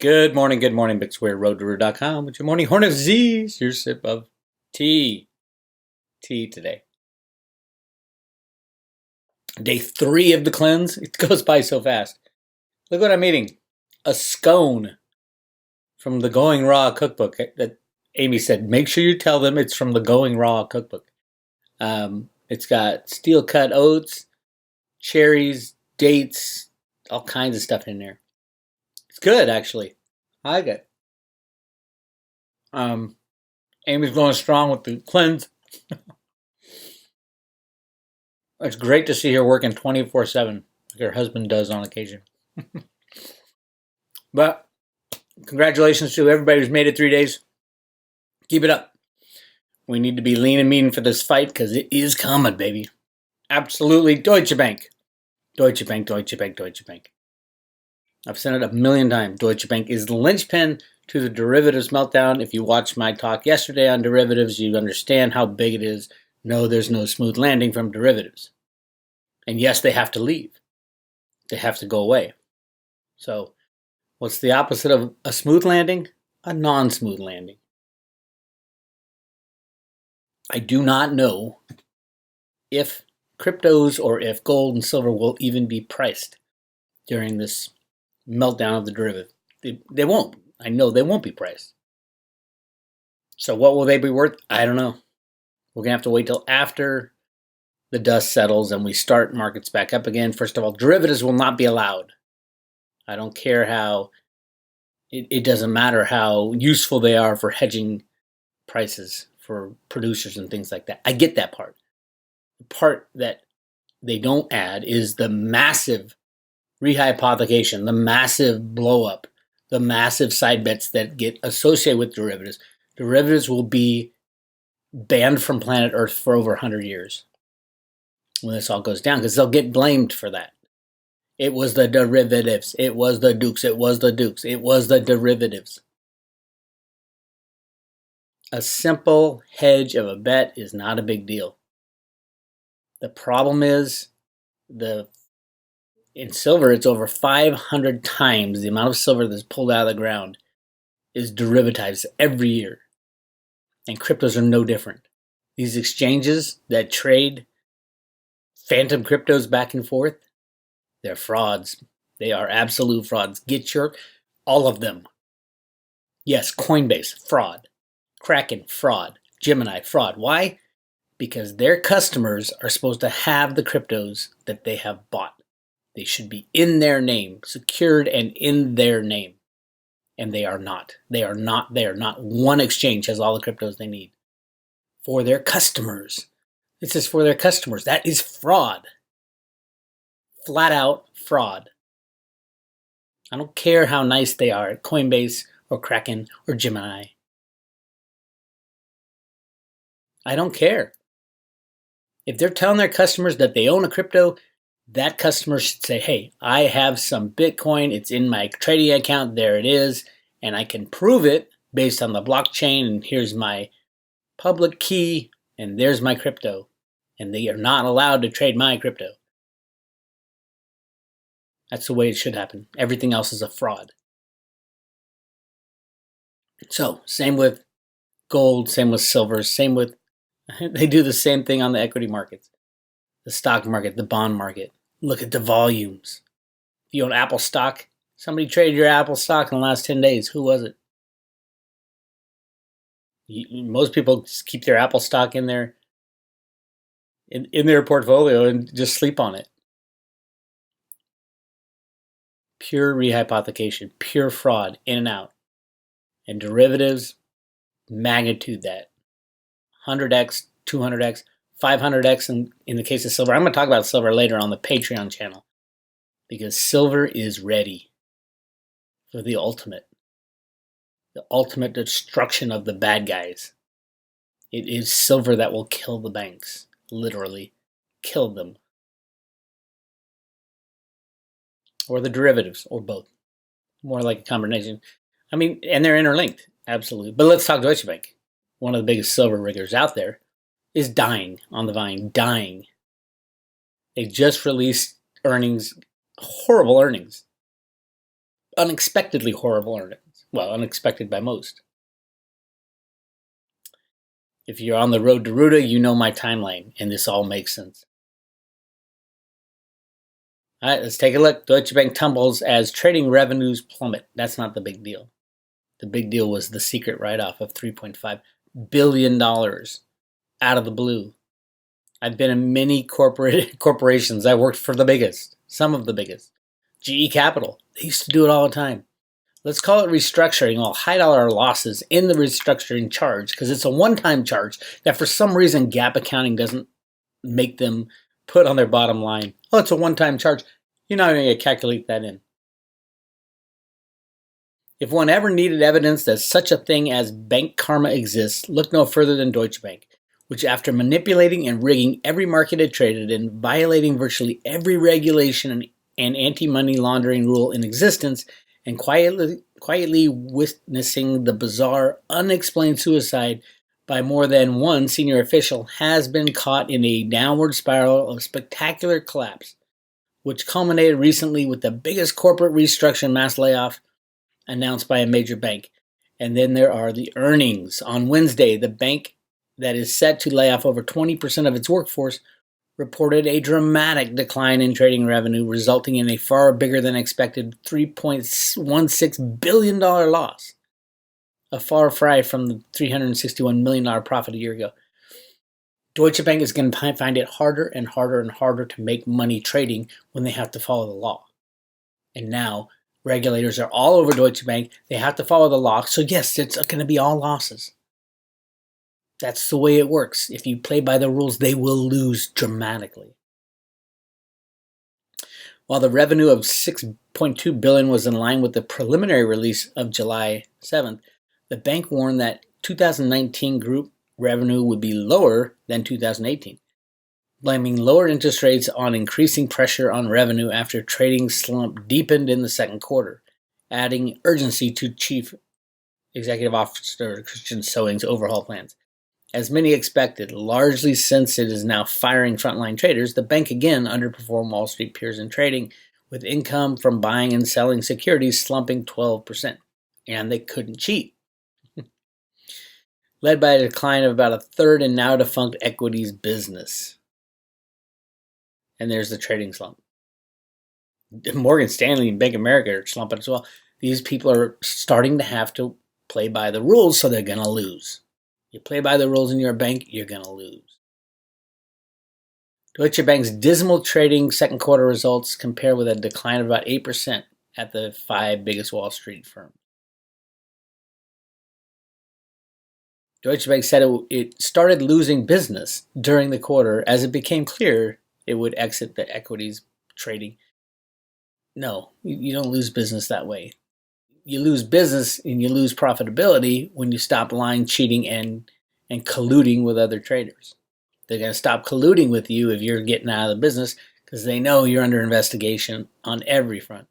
Good morning, Big Square, roadtorude.com with your morning horn of Z's, your sip of tea. Tea today. Day 3 of the cleanse. It goes by so fast. Look what I'm eating. A scone from the Going Raw cookbook that Amy said, make sure you tell them it's from the Going Raw cookbook. It's got steel cut oats, cherries, dates, all kinds of stuff in there. It's good, actually. I like it. Amy's going strong with the cleanse. It's great to see her working 24/7, like her husband does on occasion. But congratulations to everybody who's made it 3 days. Keep it up. We need to be lean and mean for this fight because it is coming, baby. Absolutely. Deutsche Bank. Deutsche Bank, Deutsche Bank, Deutsche Bank. I've said it a million times. Deutsche Bank is the linchpin to the derivatives meltdown. If you watched my talk yesterday on derivatives, you understand how big it is. No, there's no smooth landing from derivatives. And yes, they have to leave. They have to go away. So what's the opposite of a smooth landing? A non-smooth landing. I do not know if cryptos or if gold and silver will even be priced during this meltdown of the derivative. They won't. I know they won't be priced. So what will they be worth? I don't know. We're going to have to wait till after the dust settles and we start markets back up again. First of all, derivatives will not be allowed. I don't care how, it doesn't matter how useful they are for hedging prices for producers and things like that. I get that part. The part that they don't add is the massive rehypothecation, the massive blow up, the massive side bets that get associated with derivatives. Derivatives will be banned from planet Earth for over 100 years when this all goes down because they'll get blamed for that. It was the derivatives. It was the dukes. It was the dukes. It was the derivatives. A simple hedge of a bet is not a big deal. The problem is in silver, it's over 500 times the amount of silver that's pulled out of the ground is derivatized every year. And cryptos are no different. These exchanges that trade phantom cryptos back and forth, they're frauds. They are absolute frauds. All of them. Yes, Coinbase, fraud. Kraken, fraud. Gemini, fraud. Why? Because their customers are supposed to have the cryptos that they have bought. They should be in their name, secured and in their name. And they are not. They are not there. Not one exchange has all the cryptos they need. For their customers. This is for their customers. That is fraud. Flat out fraud. I don't care how nice they are at Coinbase or Kraken or Gemini. I don't care. If they're telling their customers that they own a crypto, that customer should say, hey, I have some Bitcoin. It's in my trading account. There it is. And I can prove it based on the blockchain. And here's my public key. And there's my crypto. And they are not allowed to trade my crypto. That's the way it should happen. Everything else is a fraud. So, same with gold, same with silver, they do the same thing on the equity markets. The stock market, the bond market. Look at the volumes. If you own Apple stock, somebody traded your Apple stock in the last 10 days. Who was it? Most people just keep their Apple stock in their portfolio and just sleep on it. Pure rehypothecation, pure fraud, in and out. And derivatives, magnitude that. 100x, 200x, 500x in the case of silver. I'm going to talk about silver later on the Patreon channel because silver is ready for the ultimate destruction of the bad guys. It is silver that will kill the banks, literally kill them. Or the derivatives, or both. More like a combination. I mean, and they're interlinked, absolutely. But let's talk Deutsche Bank. One of the biggest silver riggers out there is dying on the vine, dying. They just released earnings, horrible earnings. unexpectedly horrible earnings. Well, unexpected by most. If you're on the road to Ruta, you know my timeline, and this all makes sense. All right, let's take a look. Deutsche Bank tumbles as trading revenues plummet. That's not the big deal. The big deal was the secret write-off of $3.5 billion out of the blue. I've been in many corporations. I worked for the biggest, some of the biggest. GE Capital, they used to do it all the time. Let's call it restructuring. I'll hide all our losses in the restructuring charge because it's a one-time charge that for some reason GAAP accounting doesn't make them put on their bottom line. Oh, it's a one-time charge. You're not going to calculate that in. If one ever needed evidence that such a thing as bank karma exists, look no further than Deutsche Bank, which after manipulating and rigging every market it traded in, violating virtually every regulation and anti-money laundering rule in existence, and quietly witnessing the bizarre, unexplained suicide by more than one senior official, has been caught in a downward spiral of spectacular collapse, which culminated recently with the biggest corporate restructuring mass layoff announced by a major bank. And then there are the earnings. On Wednesday, the bank that is set to lay off over 20% of its workforce reported a dramatic decline in trading revenue, resulting in a far bigger than expected $3.16 billion loss, a far cry from the $361 million profit a year ago. Deutsche Bank is going to find it harder and harder and harder to make money trading when they have to follow the law. And now regulators are all over Deutsche Bank. They have to follow the law. So yes, it's going to be all losses. That's the way it works. If you play by the rules, they will lose dramatically. While the revenue of $6.2 billion was in line with the preliminary release of July 7th, the bank warned that 2019 group revenue would be lower than 2018, blaming lower interest rates on increasing pressure on revenue after trading slump deepened in the second quarter, adding urgency to Chief Executive Officer Christian Sewing's overhaul plans. As many expected, largely since it is now firing frontline traders, the bank again underperformed Wall Street peers in trading, with income from buying and selling securities slumping 12%. And they couldn't cheat. Led by a decline of about a third in now defunct equities business. And there's the trading slump. Morgan Stanley and Bank of America are slumping as well. These people are starting to have to play by the rules, so they're going to lose. You play by the rules in your bank, you're going to lose. Deutsche Bank's dismal trading second quarter results compare with a decline of about 8% at the 5 biggest Wall Street firms. Deutsche Bank said it started losing business during the quarter as it became clear it would exit the equities trading. No, you don't lose business that way. You lose business and you lose profitability when you stop lying, cheating, and colluding with other traders. They're going to stop colluding with you if you're getting out of the business because they know you're under investigation on every front.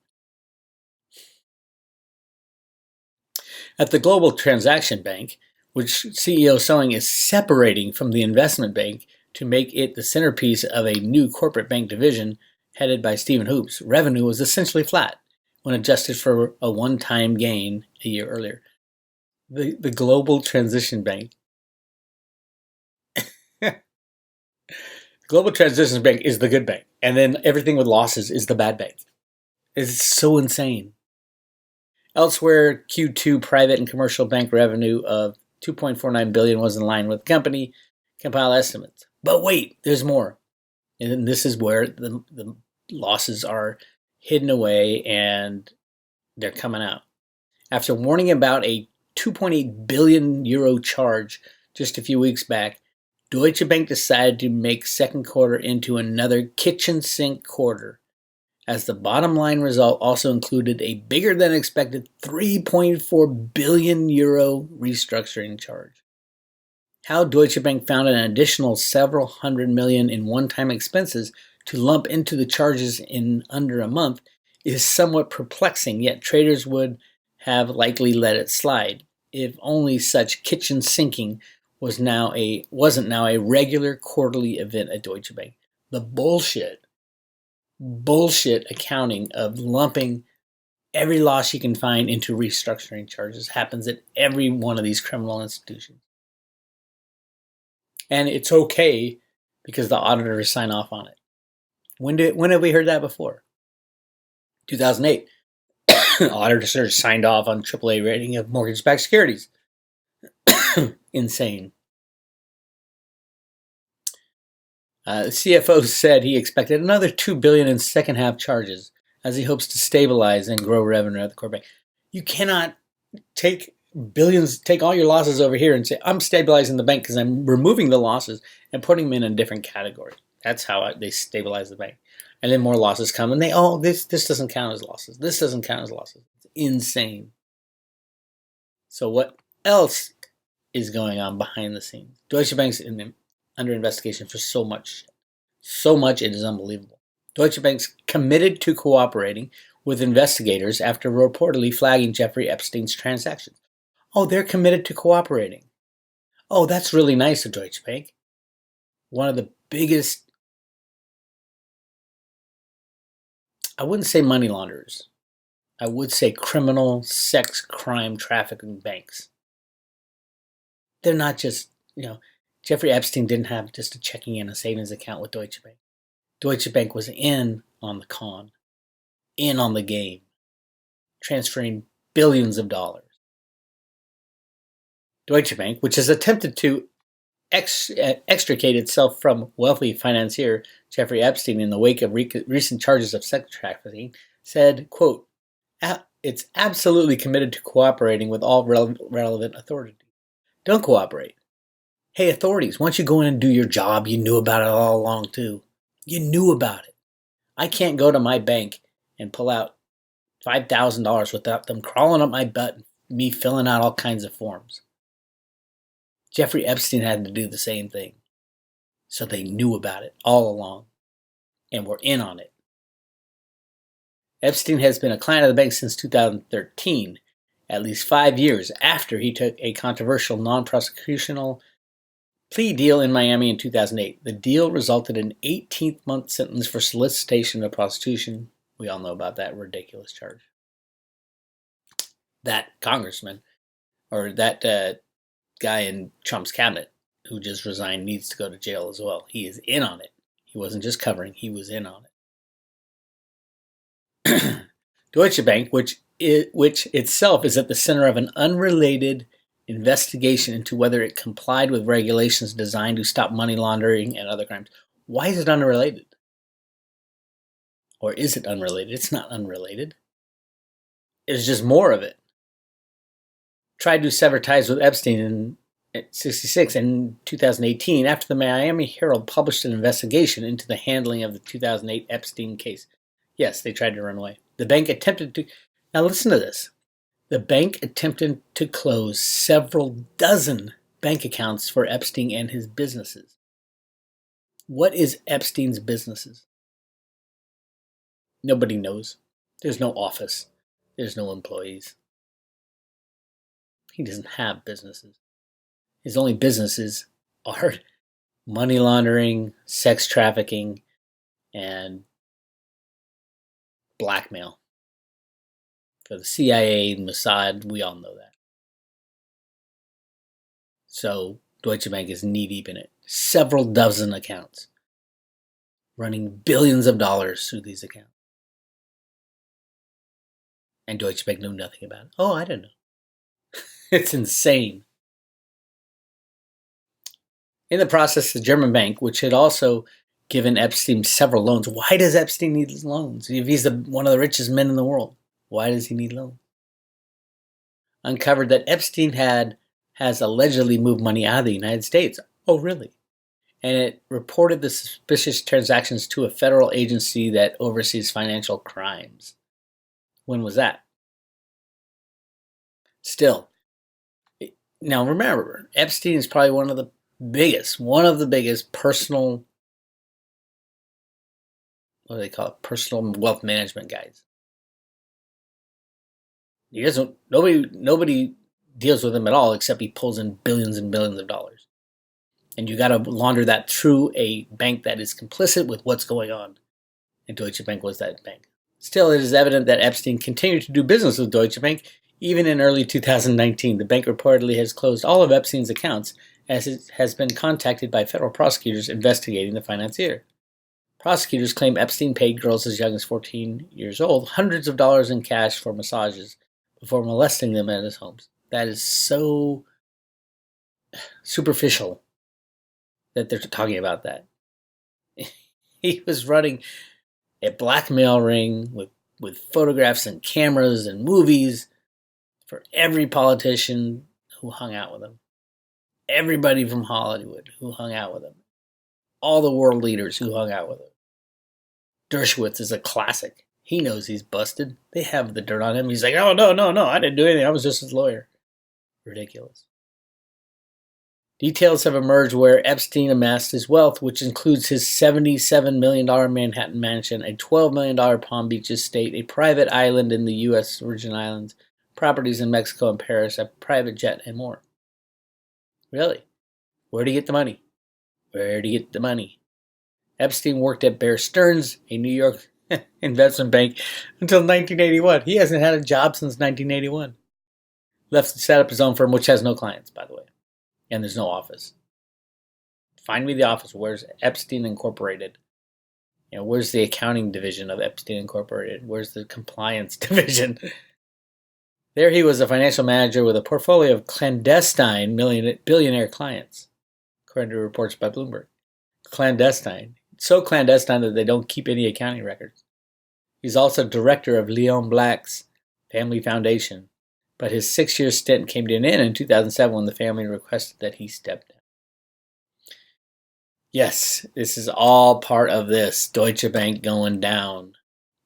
At the Global Transaction Bank, which CEO Sewing is separating from the investment bank to make it the centerpiece of a new corporate bank division headed by Stephen Hoops, revenue was essentially flat when adjusted for a one-time gain a year earlier. The Global Transition Bank. Global Transition Bank is the good bank, and then everything with losses is the bad bank. It's so insane. Elsewhere, Q2 private and commercial bank revenue of $2.49 billion was in line with company compile estimates. But wait, there's more. And this is where the losses are hidden away and they're coming out. After warning about a 2.8 billion euro charge just a few weeks back, Deutsche Bank decided to make second quarter into another kitchen sink quarter, as the bottom line result also included a bigger than expected 3.4 billion euro restructuring charge. How Deutsche Bank found an additional several hundred million in one-time expenses to lump into the charges in under a month is somewhat perplexing, yet traders would have likely let it slide if only such kitchen sinking wasn't now a regular quarterly event at Deutsche Bank. The bullshit accounting of lumping every loss you can find into restructuring charges happens at every one of these criminal institutions. And it's okay because the auditors sign off on it. When have we heard that before? 2008. Auditors signed off on AAA rating of mortgage-backed securities. Insane. The CFO said he expected another $2 billion in second half charges as he hopes to stabilize and grow revenue at the core bank. You cannot take all your losses over here and say, I'm stabilizing the bank because I'm removing the losses and putting them in a different category. That's how they stabilize the bank. And then more losses come and this doesn't count as losses. This doesn't count as losses. It's insane. So what else is going on behind the scenes? Deutsche Bank's under investigation for so much. So much it is unbelievable. Deutsche Bank's committed to cooperating with investigators after reportedly flagging Jeffrey Epstein's transactions. Oh, they're committed to cooperating. Oh, that's really nice of Deutsche Bank. One of the biggest, I wouldn't say money launderers. I would say criminal, sex, crime, trafficking banks. They're not just, Jeffrey Epstein didn't have just a checking and a savings account with Deutsche Bank. Deutsche Bank was in on the con, in on the game, transferring billions of dollars. Deutsche Bank, which has attempted to extricate itself from wealthy financier Jeffrey Epstein in the wake of recent charges of sex trafficking, said, quote, it's absolutely committed to cooperating with all relevant authorities. Don't cooperate. Hey, authorities, why don't you go in and do your job? You knew about it all along, too. You knew about it. I can't go to my bank and pull out $5,000 without them crawling up my butt and me filling out all kinds of forms. Jeffrey Epstein had to do the same thing. So they knew about it all along and were in on it. Epstein has been a client of the bank since 2013, at least 5 years after he took a controversial non-prosecutional plea deal in Miami in 2008. The deal resulted in an 18-month sentence for solicitation of prostitution. We all know about that ridiculous charge. That congressman, or that guy in Trump's cabinet who just resigned, needs to go to jail as well. He is in on it. He wasn't just covering, he was in on it. Deutsche Bank, which itself is at the center of an unrelated investigation into whether it complied with regulations designed to stop money laundering and other crimes. Why is it unrelated? Or is it unrelated? It's not unrelated. It's just more of it. Tried to sever ties with Epstein in 1966 and 2018 after the Miami Herald published an investigation into the handling of the 2008 Epstein case. Yes, they tried to run away. The bank attempted to... Now listen to this. The bank attempted to close several dozen bank accounts for Epstein and his businesses. What is Epstein's businesses? Nobody knows. There's no office. There's no employees. He doesn't have businesses. His only businesses are money laundering, sex trafficking, and blackmail. For the CIA and Mossad, we all know that. So Deutsche Bank is knee-deep in it. Several dozen accounts. Running billions of dollars through these accounts. And Deutsche Bank knew nothing about it. Oh, I don't know. It's insane. In the process, the German bank, which had also given Epstein several loans. Why does Epstein need loans? If he's one of the richest men in the world, why does he need loans? Uncovered that Epstein has allegedly moved money out of the United States. Oh, really? And it reported the suspicious transactions to a federal agency that oversees financial crimes. When was that? Still. Now remember, Epstein is probably one of the biggest personal, what do they call it? Personal wealth management guys. He doesn't. Nobody deals with him at all, except he pulls in billions and billions of dollars. And you got to launder that through a bank that is complicit with what's going on. And Deutsche Bank was that bank. Still, it is evident that Epstein continued to do business with Deutsche Bank even in early 2019. The bank reportedly has closed all of Epstein's accounts as it has been contacted by federal prosecutors investigating the financier. Prosecutors claim Epstein paid girls as young as 14 years old hundreds of dollars in cash for massages before molesting them at his homes. That is so superficial that they're talking about that. He was running a blackmail ring with photographs and cameras and movies for every politician who hung out with him. Everybody from Hollywood who hung out with him. All the world leaders who hung out with him. Dershowitz is a classic. He knows he's busted. They have the dirt on him. He's like, oh, no, I didn't do anything. I was just his lawyer. Ridiculous. Details have emerged where Epstein amassed his wealth, which includes his $77 million Manhattan mansion, a $12 million Palm Beach estate, a private island in the U.S. Virgin Islands, properties in Mexico and Paris, a private jet, and more. Really? Where did he get the money? Where did he get the money? Epstein worked at Bear Stearns, a New York investment bank, until 1981. He hasn't had a job since 1981. Left to set up his own firm, which has no clients, by the way. And there's no office. Find me the office. Where's Epstein Incorporated? Where's the accounting division of Epstein Incorporated? Where's the compliance division? There he was a financial manager with a portfolio of clandestine billionaire clients, according to reports by Bloomberg. Clandestine. So clandestine that they don't keep any accounting records. He's also director of Leon Black's Family Foundation. But his 6-year stint came to an end in 2007 when the family requested that he step down. Yes, this is all part of this. Deutsche Bank going down.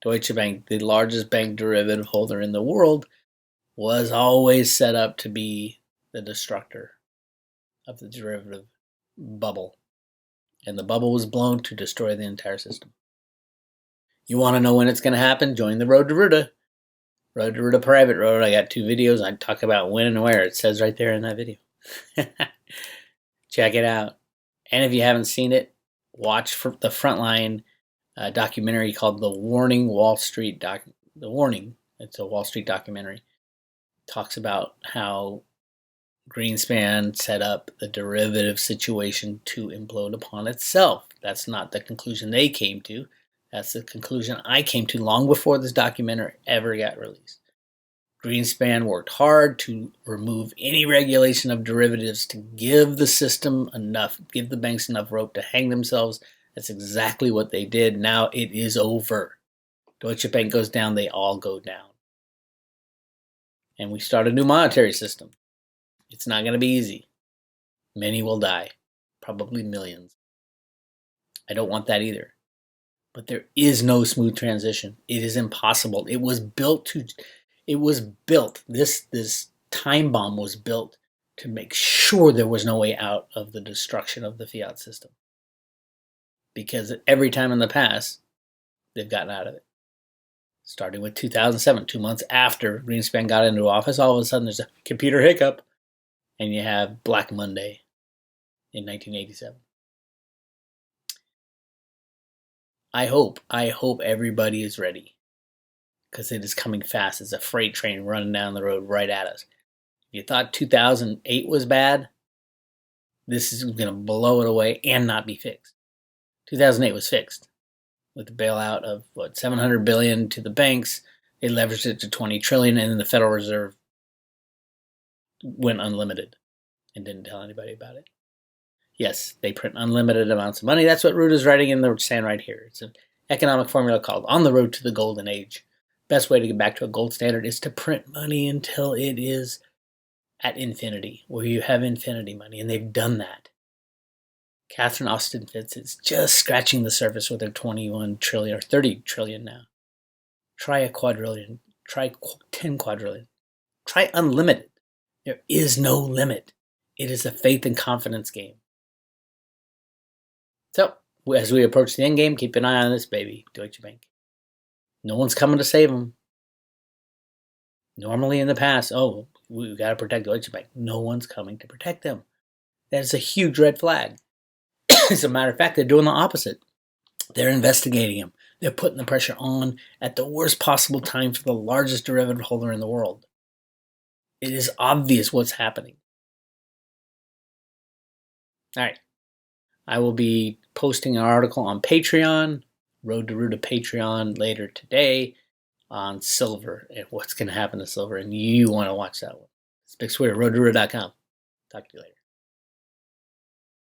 Deutsche Bank, the largest bank derivative holder in the world, was always set up to be the destructor of the derivative bubble. And the bubble was blown to destroy the entire system. You want to know when it's going to happen? Join the Road to Ruta. Road to Ruta Private Road. I got 2 videos. I talk about when and where. It says right there in that video. Check it out. And if you haven't seen it, watch for the Frontline documentary called The Warning Wall Street. The Warning. It's a Wall Street documentary. Talks about how Greenspan set up the derivative situation to implode upon itself. That's not the conclusion they came to. That's the conclusion I came to long before this documentary ever got released. Greenspan worked hard to remove any regulation of derivatives to give the system enough, give the banks enough rope to hang themselves. That's exactly what they did. Now it is over. Deutsche Bank goes down, they all go down. And we start a new monetary system. It's not going to be easy. Many will die, probably millions. I don't want that either. But there is no smooth transition. It is impossible. It was built. This time bomb was built to make sure there was no way out of the destruction of the fiat system. Because every time in the past, they've gotten out of it. Starting with 2007, 2 months after Greenspan got into office, all of a sudden there's a computer hiccup, and you have Black Monday in 1987. I hope everybody is ready, because it is coming fast. It's a freight train running down the road right at us. If you thought 2008 was bad, this is going to blow it away and not be fixed. 2008 was fixed with the bailout of $700 billion to the banks. They leveraged it to $20 trillion, and then the Federal Reserve went unlimited and didn't tell anybody about it. Yes, they print unlimited amounts of money. That's what Root is writing in the sand right here. It's an economic formula called On the Road to the Golden Age. Best way to get back to a gold standard is to print money until it is at infinity, where you have infinity money, and they've done that. Catherine Austin Fitts is just scratching the surface with her 21 trillion or 30 trillion now. Try a quadrillion. Try 10 quadrillion. Try unlimited. There is no limit. It is a faith and confidence game. So, as we approach the end game, keep an eye on this baby, Deutsche Bank. No one's coming to save them. Normally in the past, we've got to protect Deutsche Bank. No one's coming to protect them. That is a huge red flag. As a matter of fact, they're doing the opposite. They're investigating him. They're putting the pressure on at the worst possible time for the largest derivative holder in the world. It is obvious what's happening. All right. I will be posting an article on Patreon, Road to Root of Patreon, later today on silver and what's going to happen to silver. And you want to watch that one. It's Big Swear, roadtoroot.com. Talk to you later.